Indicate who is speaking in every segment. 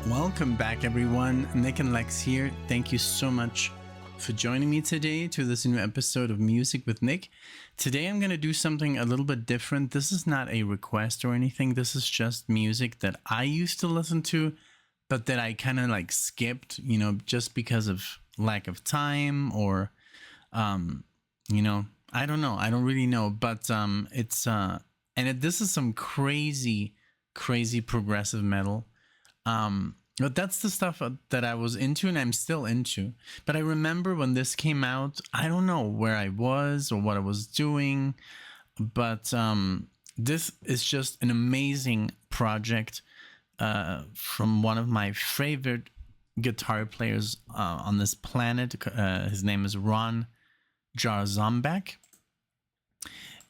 Speaker 1: Welcome back, everyone. NicknLex here. Thank you so much for joining me today to this new episode of Music with Nick. Today I'm going to do something a little bit different. This is not a request or anything. This is just music that I used to listen to, but that I kind of like skipped, just because of lack of time or, I don't know. I don't really know, but this is some crazy progressive metal. But that's the stuff that I was into and I'm still into. But I remember when this came out, I don't know where I was or what I was doing, but this is just an amazing project from one of my favorite guitar players on this planet. His name is Ron Jarzombek.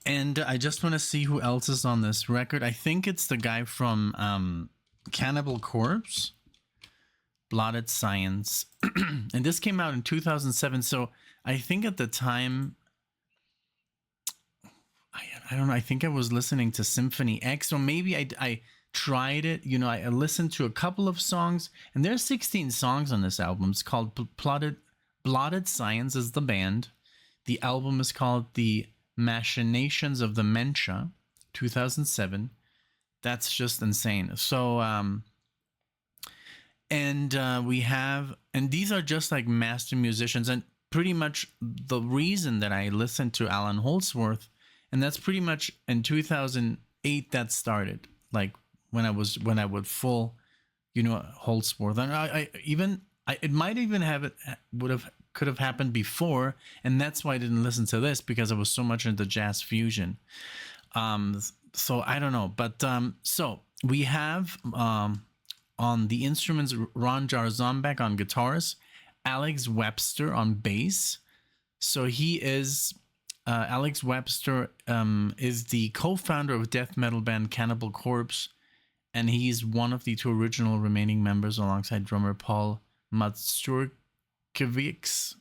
Speaker 1: And I just want to see who else is on this record. I think it's the guy from Cannibal Corpse, Blotted Science. And this came out in 2007. So I think at the time, I don't know, I think I was listening to Symphony X, or maybe I tried it. I listened to a couple of songs, and there's 16 songs on this album. It's called Blotted Science is the band. The album is called The Machinations of Dementia, 2007. That's just insane. So, we have, and these are just like master musicians, and pretty much the reason that I listened to Alan Holdsworth, and that's pretty much in 2008 that started, like when I would full, Holdsworth, and it might even could have happened before, and that's why I didn't listen to this, because I was so much into jazz fusion. So I don't know, but so we have on the instruments Ron Jarzombek on guitars, Alex Webster on bass. So he is Alex Webster is the co-founder of death metal band Cannibal Corpse, and he's one of the two original remaining members alongside drummer Paul Matsturkiewicz.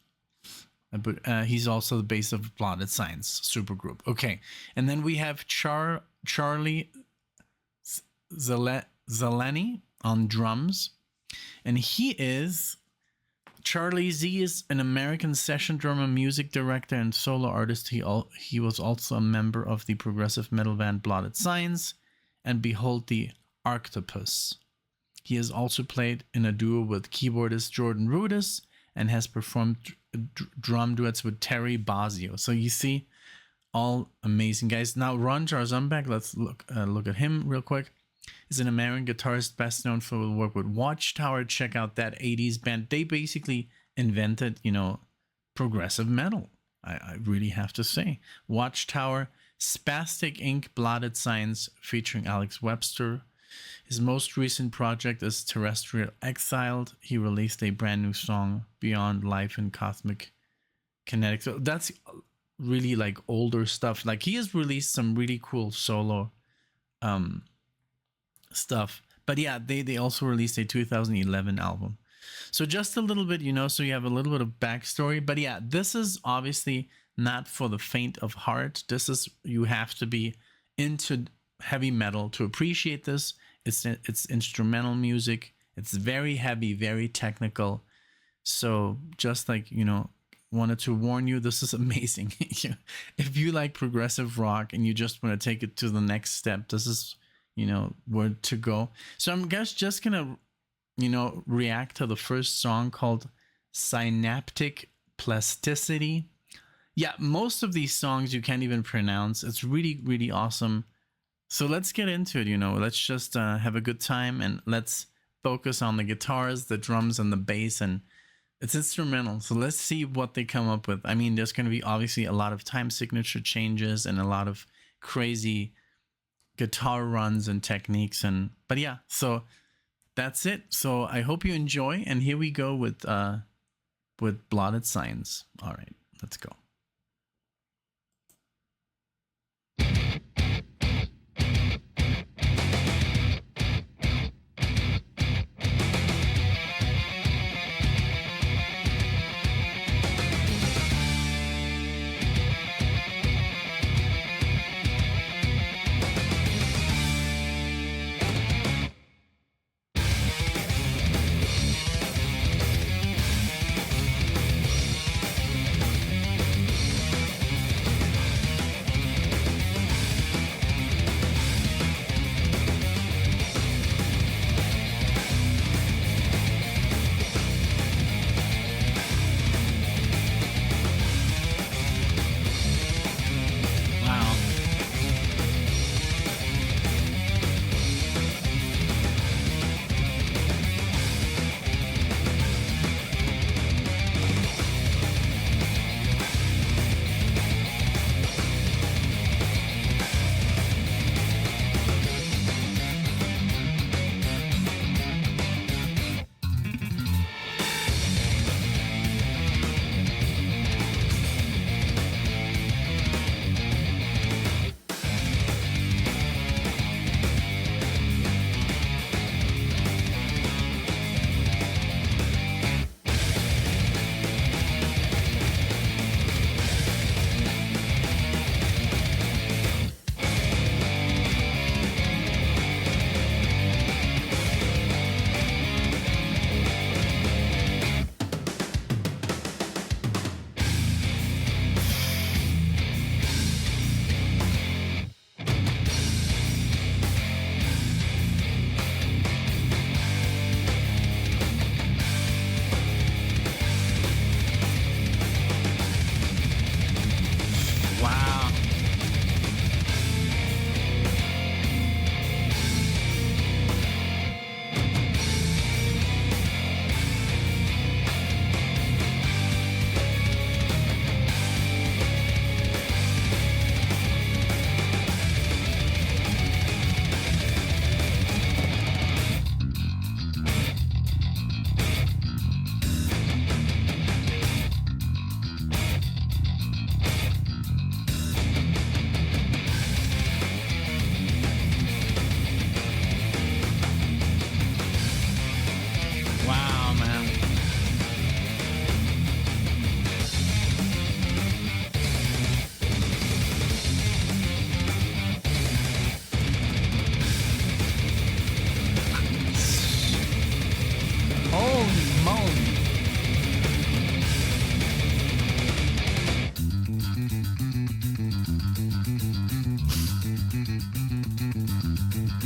Speaker 1: But he's also the bass of Blotted Science supergroup. Okay, and then we have Charlie Zeleny on drums, and Charlie Z is an American session drummer, music director, and solo artist. He was also a member of the progressive metal band Blotted Science and Behold the Arctopus. He has also played in a duo with keyboardist Jordan Rudess and has performed drum duets with Terry Bozzio. So you see, all amazing guys. Now Ron Jarzombek, let's look at him real quick. He's an American guitarist best known for work with Watchtower. Check out that 80s band. They basically invented, progressive metal. I really have to say. Watchtower, Spastic Inc., Blotted Science, featuring Alex Webster. His most recent project is Terrestrial Exiled. He released a brand new song, Beyond Life and Cosmic Kinetic. So that's really like older stuff. Like he has released some really cool solo stuff. But yeah, they also released a 2011 album. So just a little bit, so you have a little bit of backstory. But yeah, this is obviously not for the faint of heart. You have to be into heavy metal to appreciate this. It's instrumental music. It's very heavy, very technical. So just like, wanted to warn you, this is amazing. If you like progressive rock and you just want to take it to the next step, this is, where to go. So I'm just gonna, react to the first song called Synaptic Plasticity. Yeah, most of these songs you can't even pronounce. It's really, really awesome. So let's get into it, let's just have a good time, and let's focus on the guitars, the drums, and the bass, and it's instrumental. So let's see what they come up with. I mean, there's going to be obviously a lot of time signature changes and a lot of crazy guitar runs and techniques, but yeah, so that's it. So I hope you enjoy, and here we go with Blotted Science. All right, let's go.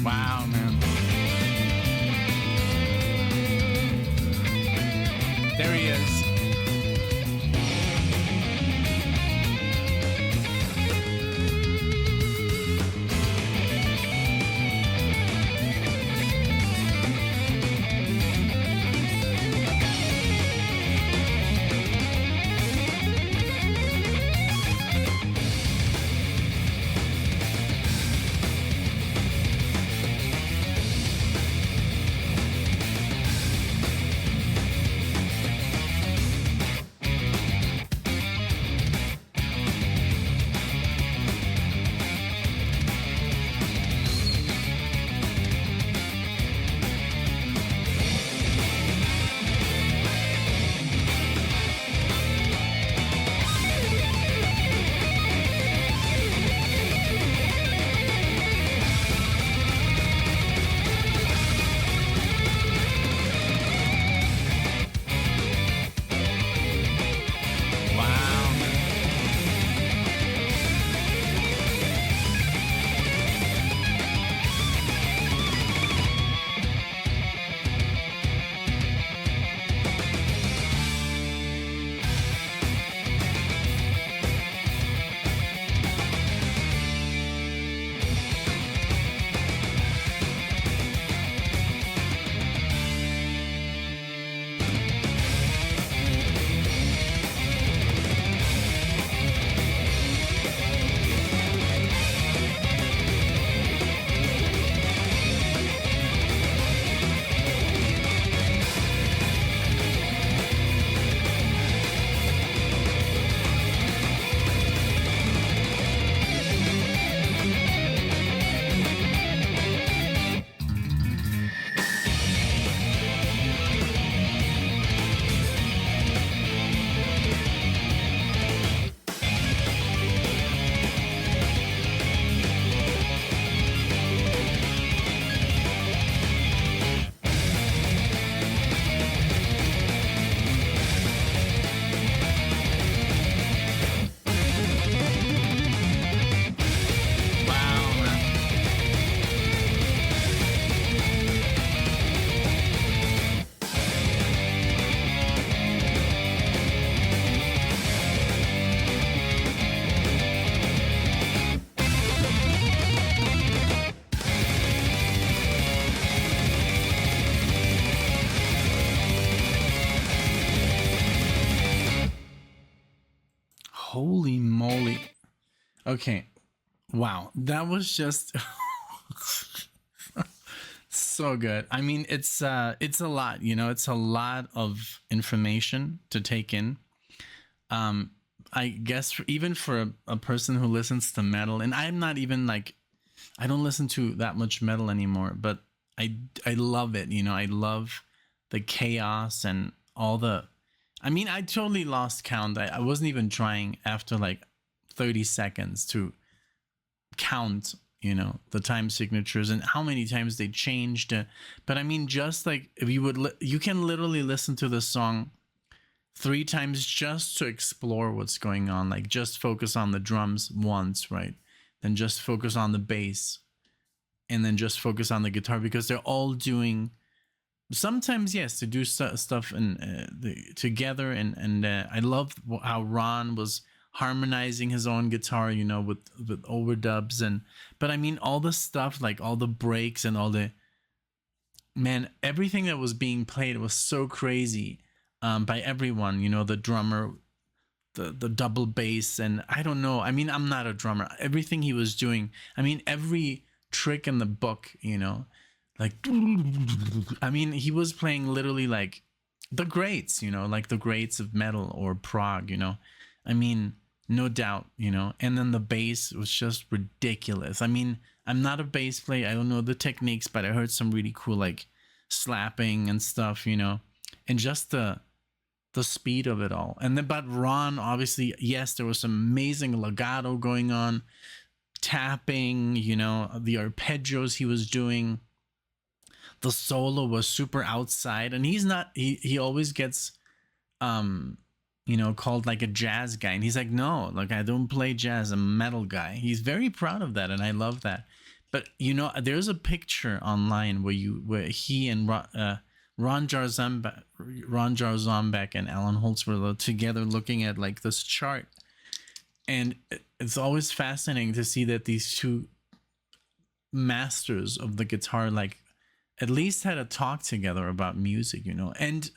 Speaker 1: Wow, man. There he is. Holy moly. Okay. Wow. That was just so good. I mean, it's a lot, you know, it's a lot of information to take in. I guess even for a person who listens to metal, and I'm not even like, I don't listen to that much metal anymore, but I love it, you know. I love the chaos and all the, I mean, I totally lost count. I wasn't even trying after like 30 seconds to count, you know, the time signatures and how many times they changed. But I mean, just like if you would, you can literally listen to the song 3 times just to explore what's going on. Like just focus on the drums once, right? Then just focus on the bass, and then just focus on the guitar, because they're all doing, sometimes yes, to do stuff and together. And I love how Ron was harmonizing his own guitar, you know, with overdubs. And but I mean, all the stuff, like all the breaks and all the, man, everything that was being played was so crazy, by everyone, you know, the drummer, the double bass. And I don't know, I mean, I'm not a drummer. Everything he was doing, I mean, every trick in the book, you know, like, I mean, he was playing literally like the greats, you know, like the greats of metal or prog, you know. I mean, no doubt, you know. And then the bass was just ridiculous. I mean, I'm not a bass player, I don't know the techniques, but I heard some really cool like slapping and stuff, you know. And just the speed of it all. And then, but Ron, obviously, yes, there was some amazing legato going on, tapping, you know, the arpeggios he was doing. The solo was super outside, and he's not, he always gets you know, called like a jazz guy, and he's like, no, like, I don't play jazz, I'm a metal guy. He's very proud of that, and I love that. But you know, there's a picture online where he and Ron Jarzombek and Alan Holtzworth are together looking at like this chart, and it's always fascinating to see that these two masters of the guitar like at least had a talk together about music, you know. And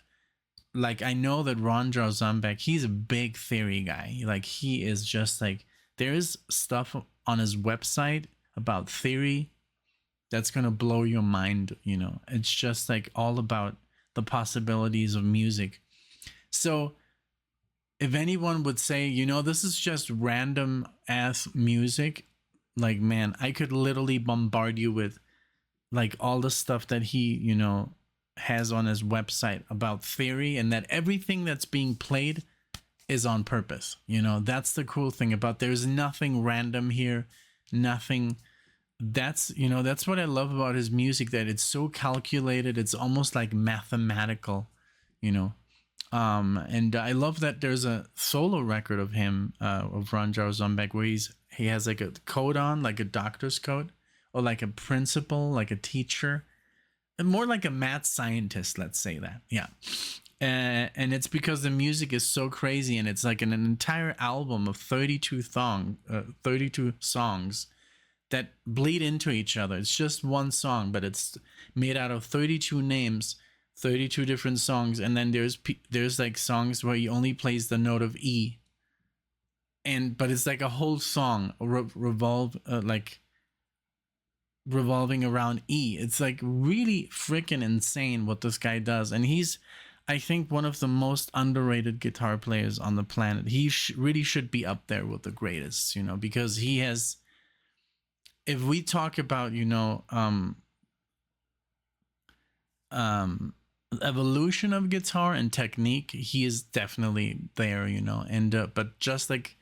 Speaker 1: like I know that Ron Jarzombek, he's a big theory guy. Like he is just like, there's stuff on his website about theory that's gonna blow your mind, you know. It's just like all about the possibilities of music. So if anyone would say, you know, this is just random ass music, like man, I could literally bombard you with like all the stuff that he, you know, has on his website about theory, and that everything that's being played is on purpose. You know, that's the cool thing about, there's nothing random here, nothing. That's, you know, that's what I love about his music, that it's so calculated, it's almost like mathematical, you know. And I love that there's a solo record of him, of Ron Jarzombek, where he has like a coat on, like a doctor's coat, or like a principal, like a teacher, and more like a mad scientist, let's say that. Yeah. And it's because the music is so crazy, and it's like an entire album of 32 songs that bleed into each other. It's just one song, but it's made out of 32 names, 32 different songs. And then there's like songs where he only plays the note of E, but it's like a whole song revolving around E. It's like really freaking insane what this guy does. And he's, I think, one of the most underrated guitar players on the planet. He really should be up there with the greatest, you know, because he has, if we talk about, you know, evolution of guitar and technique, he is definitely there, you know. And but just like,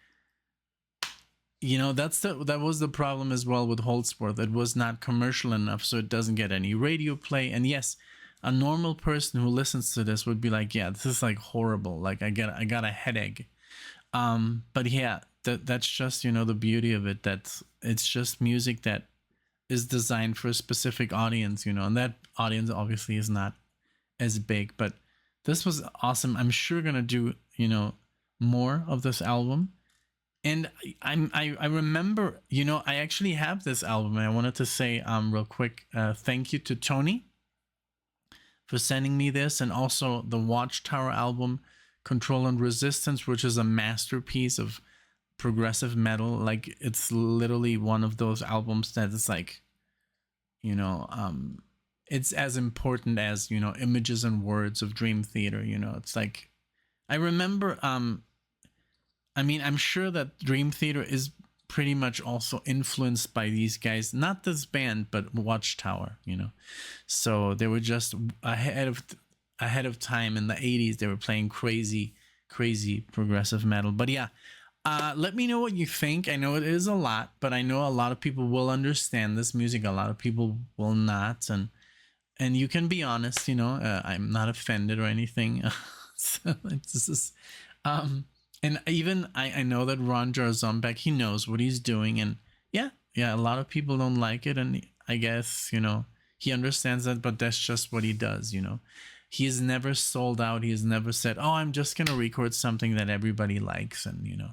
Speaker 1: you know, that was the problem as well with Holtzworth. It was not commercial enough, so it doesn't get any radio play. And yes, a normal person who listens to this would be like, yeah, this is like horrible, like I got a headache. But yeah, that's just, you know, the beauty of it, that it's just music that is designed for a specific audience, you know, and that audience obviously is not as big. But this was awesome. I'm sure gonna do, you know, more of this album. And I remember, you know, I actually have this album, and I wanted to say real quick, thank you to Tony for sending me this, and also the Watchtower album, Control and Resistance, which is a masterpiece of progressive metal. Like, it's literally one of those albums that is like, you know, it's as important as, you know, Images and Words of Dream Theater. You know, it's like, I remember, I mean, I'm sure that Dream Theater is pretty much also influenced by these guys, not this band, but Watchtower, you know. So they were just ahead of time in the 80s. They were playing crazy progressive metal. But yeah, let me know what you think. I know it is a lot, but I know a lot of people will understand this music, a lot of people will not. And you can be honest, you know, I'm not offended or anything. So this is and even I know that Ron Jarzombek, he knows what he's doing. And yeah, a lot of people don't like it. And I guess, you know, he understands that, but that's just what he does, you know. He has never sold out. He has never said, oh, I'm just going to record something that everybody likes. And, you know,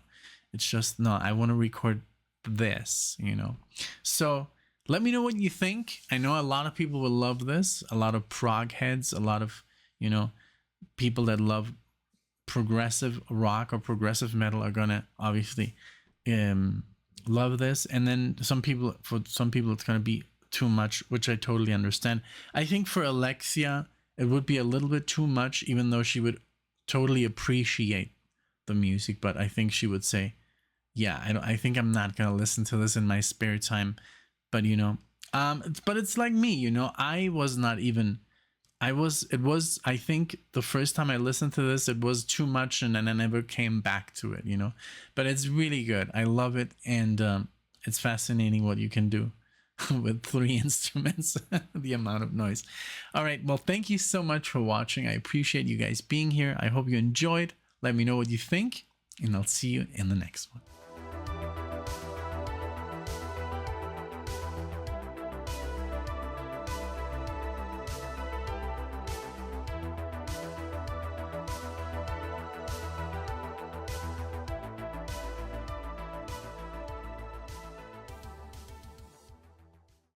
Speaker 1: it's just, no, I want to record this, you know. So let me know what you think. I know a lot of people will love this. A lot of prog heads, a lot of, you know, people that love progressive rock or progressive metal are gonna obviously love this. And then for some people it's gonna be too much, which I totally understand. I think for Alexia it would be a little bit too much, even though she would totally appreciate the music. But I think she would say, yeah, I think I'm not gonna listen to this in my spare time. But you know, but it's like me, you know, I think the first time I listened to this, it was too much, and then I never came back to it, you know. But it's really good. I love it, and it's fascinating what you can do with 3 instruments, the amount of noise. All right, well, thank you so much for watching. I appreciate you guys being here. I hope you enjoyed. Let me know what you think, and I'll see you in the next one.